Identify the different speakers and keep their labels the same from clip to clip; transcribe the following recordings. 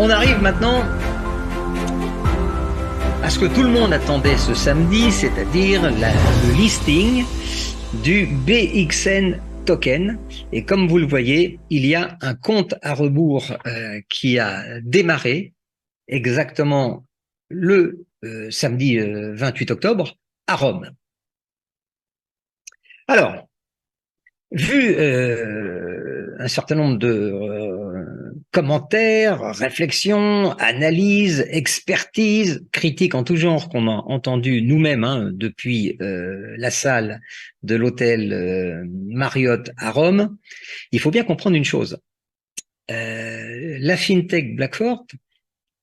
Speaker 1: on arrive maintenant à ce que tout le monde attendait ce samedi, c'est-à-dire le listing du BXN token. Et comme vous le voyez, il y a un compte à rebours qui a démarré exactement le samedi 28 octobre à Rome. Alors, vu un certain nombre de commentaires, réflexions, analyses, expertises, critiques en tout genre qu'on a entendu nous-mêmes depuis la salle de l'hôtel Marriott à Rome, il faut bien comprendre une chose. La FinTech Blackfort,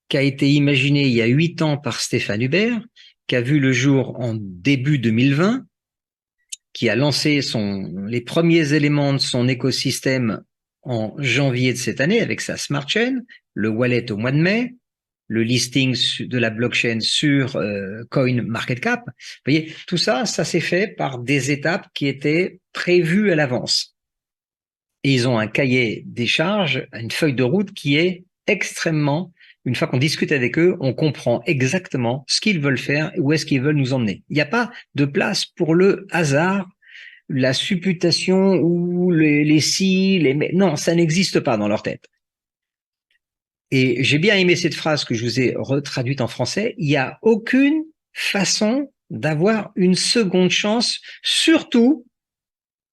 Speaker 1: qui a été imaginée il y a 8 ans par Stéphane Hubert, qui a vu le jour en début 2020, qui a lancé les premiers éléments de son écosystème en janvier de cette année avec sa Smart Chain, le wallet au mois de mai, le listing de la blockchain sur CoinMarketCap. Vous voyez, tout ça, ça s'est fait par des étapes qui étaient prévues à l'avance. Et ils ont un cahier des charges, une feuille de route qui est extrêmement, une fois qu'on discute avec eux, on comprend exactement ce qu'ils veulent faire et où est-ce qu'ils veulent nous emmener. Il n'y a pas de place pour le hasard, la supputation ou les si, les mais. Non, ça n'existe pas dans leur tête. Et j'ai bien aimé cette phrase que je vous ai retraduite en français. Il n'y a aucune façon d'avoir une seconde chance, surtout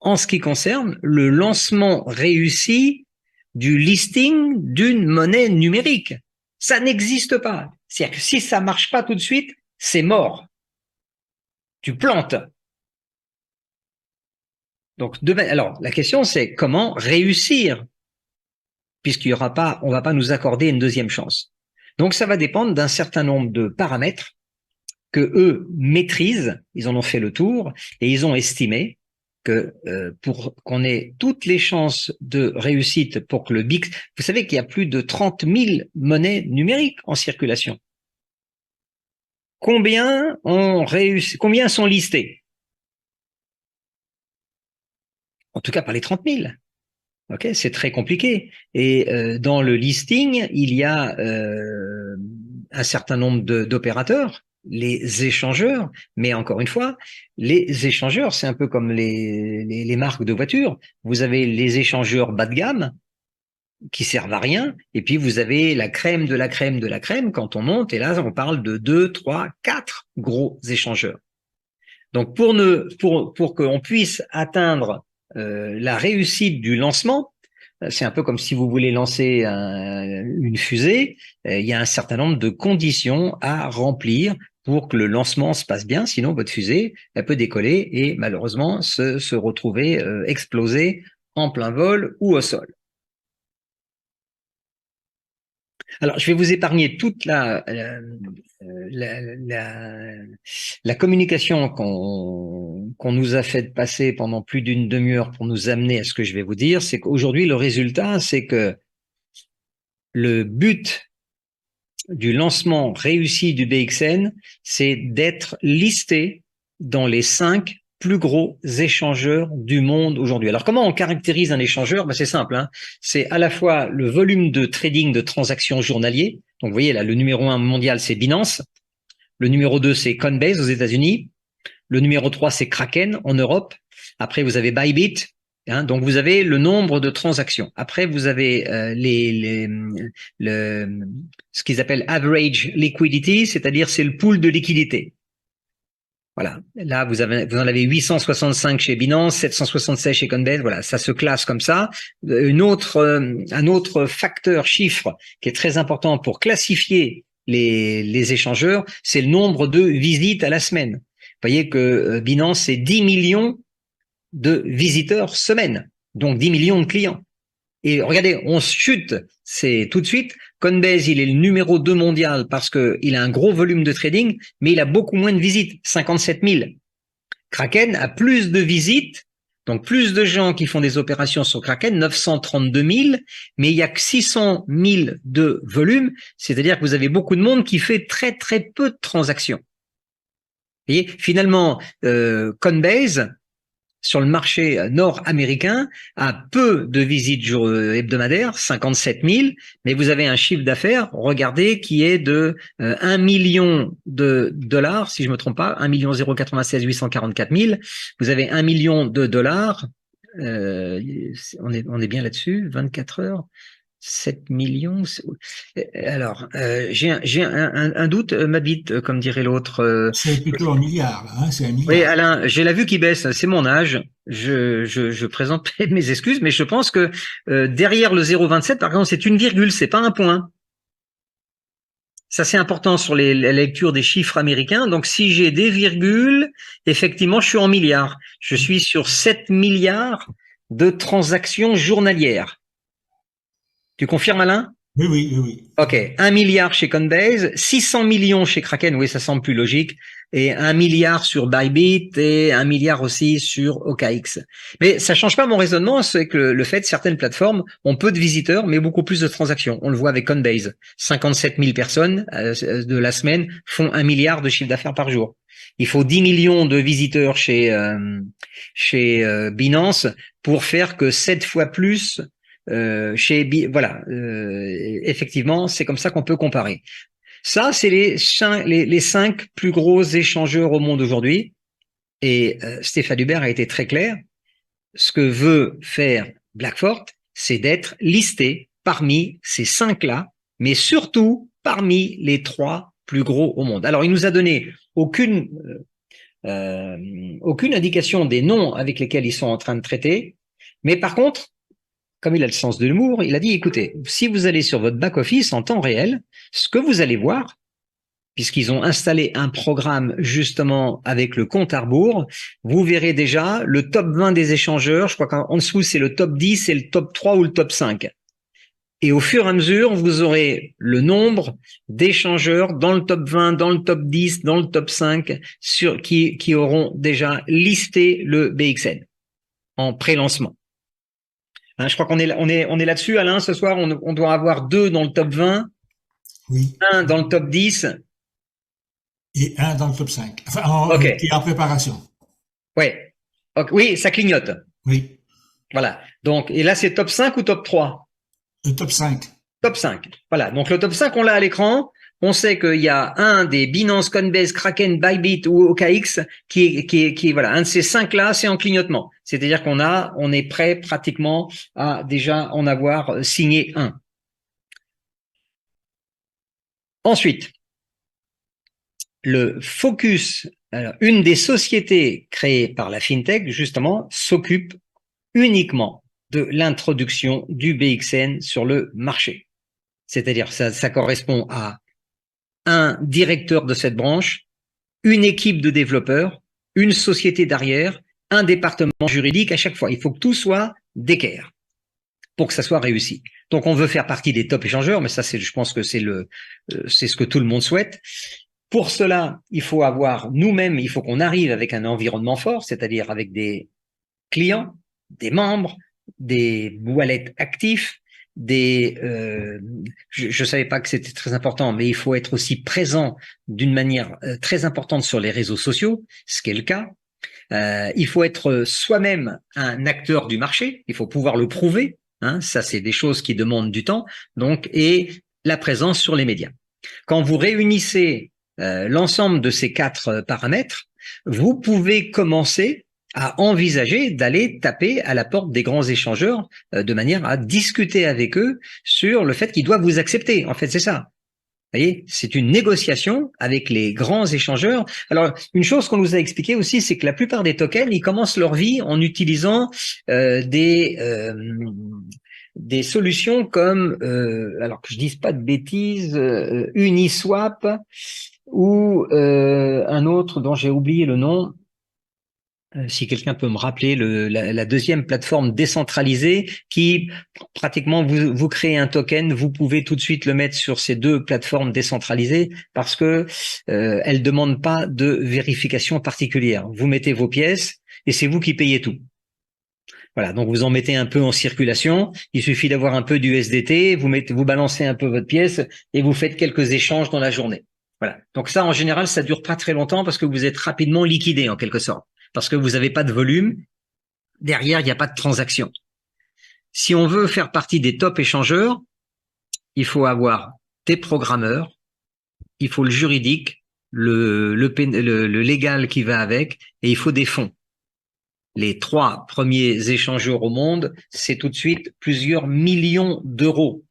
Speaker 1: en ce qui concerne le lancement réussi du listing d'une monnaie numérique. Ça n'existe pas. C'est-à-dire que si ça marche pas tout de suite, c'est mort. Tu plantes. Donc, alors, la question, c'est comment réussir, puisqu'il y aura pas, on va pas nous accorder une deuxième chance. Donc, ça va dépendre d'un certain nombre de paramètres que eux maîtrisent. Ils en ont fait le tour et ils ont estimé que pour qu'on ait toutes les chances de réussite pour que le BIX, vous savez qu'il y a plus de 30 000 monnaies numériques en circulation. Combien ont réussi, combien sont listées? En tout cas, par les 30 000. Ok, c'est très compliqué. Et dans le listing, il y a un certain nombre d'opérateurs, les échangeurs. Mais encore une fois, les échangeurs, c'est un peu comme les marques de voitures. Vous avez les échangeurs bas de gamme qui servent à rien, et puis vous avez la crème de la crème de la crème quand on monte. Et là, on parle de 2, 3, 4 gros échangeurs. Donc pour qu'on puisse atteindre la réussite du lancement, c'est un peu comme si vous voulez lancer une fusée, il y a un certain nombre de conditions à remplir pour que le lancement se passe bien, sinon votre fusée, elle peut décoller et malheureusement se retrouver explosée en plein vol ou au sol. Alors, je vais vous épargner toute la communication qu'on nous a fait passer pendant plus d'une demi-heure pour nous amener à ce que je vais vous dire. C'est qu'aujourd'hui, le résultat, c'est que le but du lancement réussi du BXN, c'est d'être listé dans les 5 plus gros échangeurs du monde aujourd'hui. Alors, comment on caractérise un échangeur? C'est simple, c'est à la fois le volume de trading de transactions journaliers. Donc, vous voyez là, le numéro 1 mondial, c'est Binance. Le numéro 2, c'est Coinbase aux États-Unis. Le numéro 3, c'est Kraken en Europe. Après, vous avez Bybit. Donc, vous avez le nombre de transactions. Après, vous avez ce qu'ils appellent average liquidity, c'est-à-dire c'est le pool de liquidité. Voilà. Là, vous en avez 865 chez Binance, 776 chez Coinbase. Voilà, ça se classe comme ça. Un autre facteur chiffre qui est très important pour classifier les échangeurs, c'est le nombre de visites à la semaine. Vous voyez que Binance, c'est 10 millions de visiteurs semaine, donc 10 millions de clients. Et regardez, on chute, c'est tout de suite. Coinbase, il est le numéro 2 mondial parce qu'il a un gros volume de trading, mais il a beaucoup moins de visites, 57 000. Kraken a plus de visites, donc plus de gens qui font des opérations sur Kraken, 932 000, mais il y a que 600 000 de volume, c'est-à-dire que vous avez beaucoup de monde qui fait très très peu de transactions. Vous voyez, finalement, Coinbase, sur le marché nord-américain a peu de visites hebdomadaires, 57 000, mais vous avez un chiffre d'affaires, regardez, qui est de 1 million de dollars, si je me trompe pas, 1 million 096 844 000. Vous avez 1 million de dollars. On est bien là-dessus, 24 heures. 7 millions. Alors, j'ai un doute, ma bite, comme dirait l'autre.
Speaker 2: C'est plutôt un milliard, là, hein, c'est un
Speaker 1: Oui,
Speaker 2: milliard.
Speaker 1: Alain, j'ai la vue qui baisse, c'est mon âge. Je présente mes excuses, mais je pense que derrière le 0,27, par exemple, c'est une virgule, c'est pas un point. Ça, c'est important sur la lecture des chiffres américains. Donc, si j'ai des virgules, effectivement, je suis en milliards. Je suis sur 7 milliards de transactions journalières. Tu confirmes, Alain?
Speaker 2: Oui, oui, oui, oui.
Speaker 1: Ok, 1 milliard chez Coinbase, 600 millions chez Kraken, oui, ça semble plus logique, et 1 milliard sur Bybit et 1 milliard aussi sur OKX. Mais ça change pas mon raisonnement, c'est que le fait, certaines plateformes ont peu de visiteurs, mais beaucoup plus de transactions. On le voit avec Coinbase. 57 000 personnes de la semaine font 1 milliard de chiffre d'affaires par jour. Il faut 10 millions de visiteurs chez Binance pour faire que 7 fois plus voilà, effectivement, c'est comme ça qu'on peut comparer. Ça, c'est les 5 plus gros échangeurs au monde aujourd'hui. Et Stéphane Hubert a été très clair. Ce que veut faire Blackfort, c'est d'être listé parmi ces 5-là, mais surtout parmi les 3 plus gros au monde. Alors, il nous a donné aucune indication des noms avec lesquels ils sont en train de traiter, mais par contre, comme il a le sens de l'humour, il a dit, écoutez, si vous allez sur votre back-office en temps réel, ce que vous allez voir, puisqu'ils ont installé un programme justement avec le compte à rebours, vous verrez déjà le top 20 des échangeurs, je crois qu'en dessous c'est le top 10 et le top 3 ou le top 5. Et au fur et à mesure, vous aurez le nombre d'échangeurs dans le top 20, dans le top 10, dans le top 5, qui auront déjà listé le BXN en pré-lancement. Hein, je crois qu'on est là-dessus, Alain. Ce soir, on doit avoir 2 dans le top 20,
Speaker 2: Oui.
Speaker 1: un dans le top 10.
Speaker 2: Et un dans le top 5. Enfin,
Speaker 1: Ok.
Speaker 2: qui est en préparation.
Speaker 1: Ouais. Ok. Oui, ça clignote.
Speaker 2: Oui.
Speaker 1: Voilà. Donc, et là, c'est top 5 ou top 3?
Speaker 2: Le top 5.
Speaker 1: Top 5. Voilà. Donc, le top 5, on l'a à l'écran. On sait qu'il y a un des Binance, Coinbase, Kraken, Bybit ou OKX voilà, un de ces 5-là, c'est en clignotement. C'est-à-dire on est prêt pratiquement à déjà en avoir signé un. Ensuite, le focus, alors, une des sociétés créées par la FinTech, justement, s'occupe uniquement de l'introduction du BXN sur le marché. C'est-à-dire, ça correspond à un directeur de cette branche, une équipe de développeurs, une société derrière, un département juridique à chaque fois. Il faut que tout soit d'équerre pour que ça soit réussi. Donc, on veut faire partie des top échangeurs, mais ça, je pense que c'est ce que tout le monde souhaite. Pour cela, il faut il faut qu'on arrive avec un environnement fort, c'est-à-dire avec des clients, des membres, des wallets actifs, je savais pas que c'était très important, mais il faut être aussi présent d'une manière très importante sur les réseaux sociaux, ce qui est le cas. Il faut être soi-même un acteur du marché, il faut pouvoir le prouver. Hein, ça, c'est des choses qui demandent du temps. Donc, et la présence sur les médias. Quand vous réunissez l'ensemble de ces 4 paramètres, vous pouvez commencer à envisager d'aller taper à la porte des grands échangeurs de manière à discuter avec eux sur le fait qu'ils doivent vous accepter. En fait, c'est ça. Vous voyez, c'est une négociation avec les grands échangeurs. Alors, une chose qu'on nous a expliqué aussi, c'est que la plupart des tokens, ils commencent leur vie en utilisant des solutions comme, alors que je dise pas de bêtises, Uniswap ou un autre dont j'ai oublié le nom. Si quelqu'un peut me rappeler la deuxième plateforme décentralisée qui pratiquement vous créez un token, vous pouvez tout de suite le mettre sur ces 2 plateformes décentralisées parce que elles demandent pas de vérification particulière. Vous mettez vos pièces et c'est vous qui payez tout. Voilà, donc vous en mettez un peu en circulation. Il suffit d'avoir un peu d'USDT, vous balancez un peu votre pièce et vous faites quelques échanges dans la journée. Voilà. Donc ça, en général, ça dure pas très longtemps parce que vous êtes rapidement liquidé en quelque sorte, parce que vous n'avez pas de volume derrière, il n'y a pas de transaction. Si on veut faire partie des top échangeurs, il faut avoir des programmeurs, il faut le juridique, le légal qui va avec, et il faut des fonds. Les 3 premiers échangeurs au monde, c'est tout de suite plusieurs millions d'euros.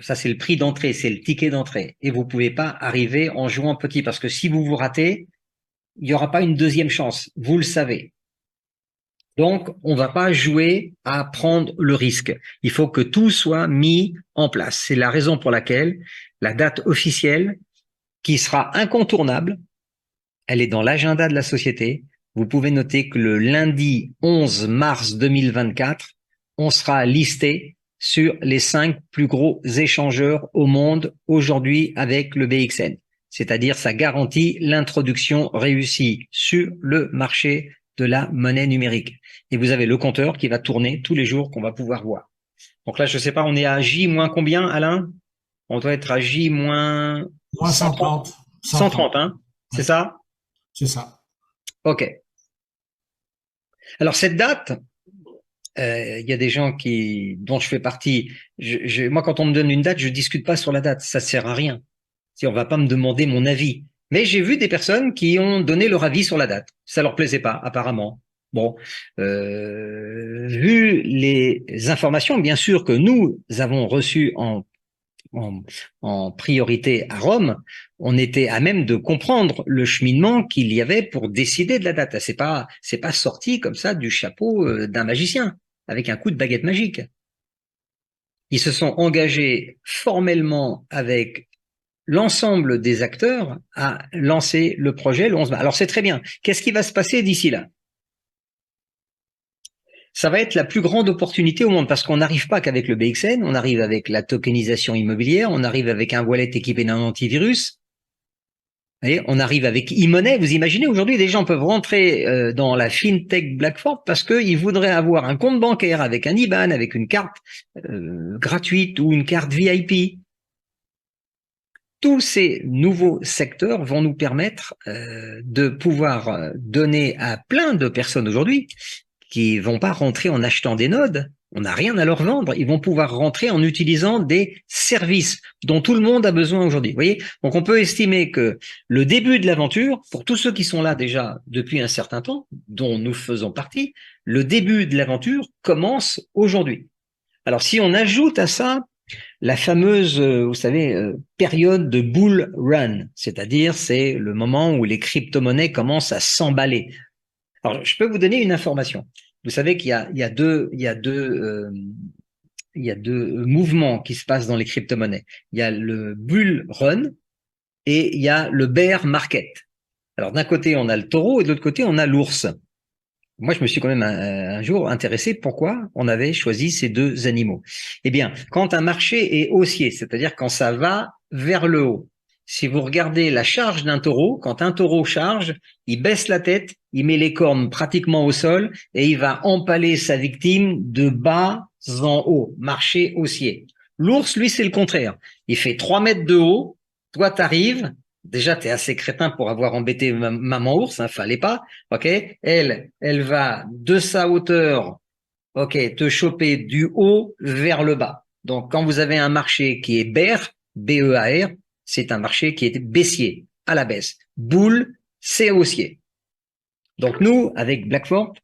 Speaker 1: Ça, c'est le prix d'entrée, c'est le ticket d'entrée. Et vous pouvez pas arriver en jouant petit, parce que si vous vous ratez, il n'y aura pas une deuxième chance. Vous le savez. Donc, on va pas jouer à prendre le risque. Il faut que tout soit mis en place. C'est la raison pour laquelle la date officielle, qui sera incontournable, elle est dans l'agenda de la société. Vous pouvez noter que le lundi 11 mars 2024, on sera listé sur les 5 plus gros échangeurs au monde aujourd'hui avec le BXN. C'est-à-dire, ça garantit l'introduction réussie sur le marché de la monnaie numérique. Et vous avez le compteur qui va tourner tous les jours qu'on va pouvoir voir. Donc là, je sais pas, on est à J moins combien, Alain? On doit être à J moins
Speaker 2: Moins 130.
Speaker 1: 130, hein? C'est
Speaker 2: Ouais,
Speaker 1: ça?
Speaker 2: c'est ça.
Speaker 1: OK. Alors cette date, il y a des gens dont je fais partie. Moi, quand on me donne une date, je discute pas sur la date. Ça sert à rien. Si on va pas me demander mon avis. Mais j'ai vu des personnes qui ont donné leur avis sur la date. Ça leur plaisait pas, apparemment. Bon, vu les informations, bien sûr, que nous avons reçues en, en priorité à Rome, on était à même de comprendre le cheminement qu'il y avait pour décider de la date. C'est pas sorti comme ça du chapeau d'un magicien avec un coup de baguette magique. Ils se sont engagés formellement avec l'ensemble des acteurs à lancer le projet le 11 mars. Alors c'est très bien. Qu'est-ce qui va se passer d'ici là? Ça va être la plus grande opportunité au monde parce qu'on n'arrive pas qu'avec le BXN, on arrive avec la tokenisation immobilière, on arrive avec un wallet équipé d'un antivirus, et on arrive avec e-money. Vous imaginez, aujourd'hui, des gens peuvent rentrer dans la fintech Blackford parce qu'ils voudraient avoir un compte bancaire avec un IBAN, avec une carte gratuite ou une carte VIP. Tous ces nouveaux secteurs vont nous permettre de pouvoir donner à plein de personnes aujourd'hui qui vont pas rentrer en achetant des nodes. On n'a rien à leur vendre. Ils vont pouvoir rentrer en utilisant des services dont tout le monde a besoin aujourd'hui. Vous voyez? Donc, on peut estimer que le début de l'aventure, pour tous ceux qui sont là déjà depuis un certain temps, dont nous faisons partie, le début de l'aventure commence aujourd'hui. Alors, si on ajoute à ça la fameuse, vous savez, période de bull run, c'est-à-dire c'est le moment où les crypto-monnaies commencent à s'emballer. Alors, je peux vous donner une information. Vous savez qu'il y a deux mouvements qui se passent dans les crypto-monnaies. Il y a le bull run et il y a le bear market. Alors, d'un côté, on a le taureau et de l'autre côté, on a l'ours. Moi, je me suis quand même un jour intéressé pourquoi on avait choisi ces deux animaux. Eh bien, quand un marché est haussier, c'est-à-dire quand ça va vers le haut, si vous regardez la charge d'un taureau, quand un taureau charge, il baisse la tête, il met les cornes pratiquement au sol et il va empaler sa victime de bas en haut, marché haussier. L'ours, lui, c'est le contraire. Il fait 3 mètres de haut, toi, t'arrives, déjà, t'es assez crétin pour avoir embêté maman ours, hein, fallait pas, ok? Elle va de sa hauteur, ok, te choper du haut vers le bas. Donc, quand vous avez un marché qui est bear, B-E-A-R, c'est un marché qui est baissier, à la baisse. Bull, c'est haussier. Donc, nous, avec Blackford,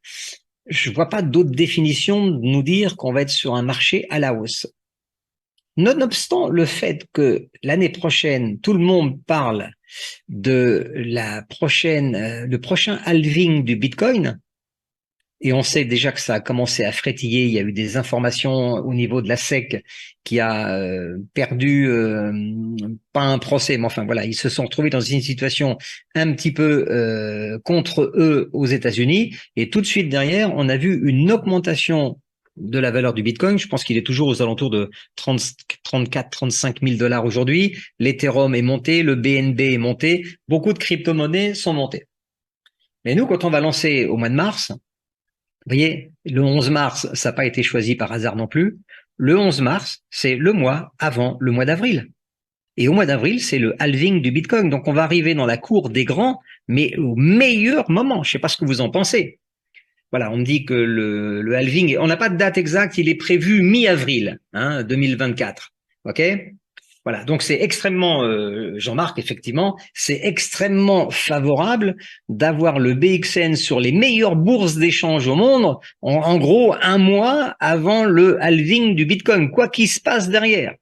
Speaker 1: je vois pas d'autre définition de nous dire qu'on va être sur un marché à la hausse. Nonobstant le fait que l'année prochaine, tout le monde parle de le prochain halving du Bitcoin, et on sait déjà que ça a commencé à frétiller. Il y a eu des informations au niveau de la SEC qui a perdu, pas un procès, mais enfin voilà, ils se sont retrouvés dans une situation un petit peu contre eux aux États-Unis. Et tout de suite derrière, on a vu une augmentation de la valeur du Bitcoin. Je pense qu'il est toujours aux alentours de 34, 35 000 dollars aujourd'hui. L'Ethereum est monté, le BNB est monté. Beaucoup de crypto-monnaies sont montées. Mais nous, quand on va lancer au mois de mars, vous voyez, le 11 mars, ça n'a pas été choisi par hasard non plus. Le 11 mars, c'est le mois avant le mois d'avril. Et au mois d'avril, c'est le halving du Bitcoin. Donc, on va arriver dans la cour des grands, mais au meilleur moment. Je ne sais pas ce que vous en pensez. Voilà, on me dit que le halving, on n'a pas de date exacte, il est prévu mi-avril, 2024. OK? Voilà, donc c'est extrêmement, Jean-Marc, effectivement, c'est extrêmement favorable d'avoir le BXN sur les meilleures bourses d'échange au monde, en gros un mois avant le halving du Bitcoin, quoi qu'il se passe derrière.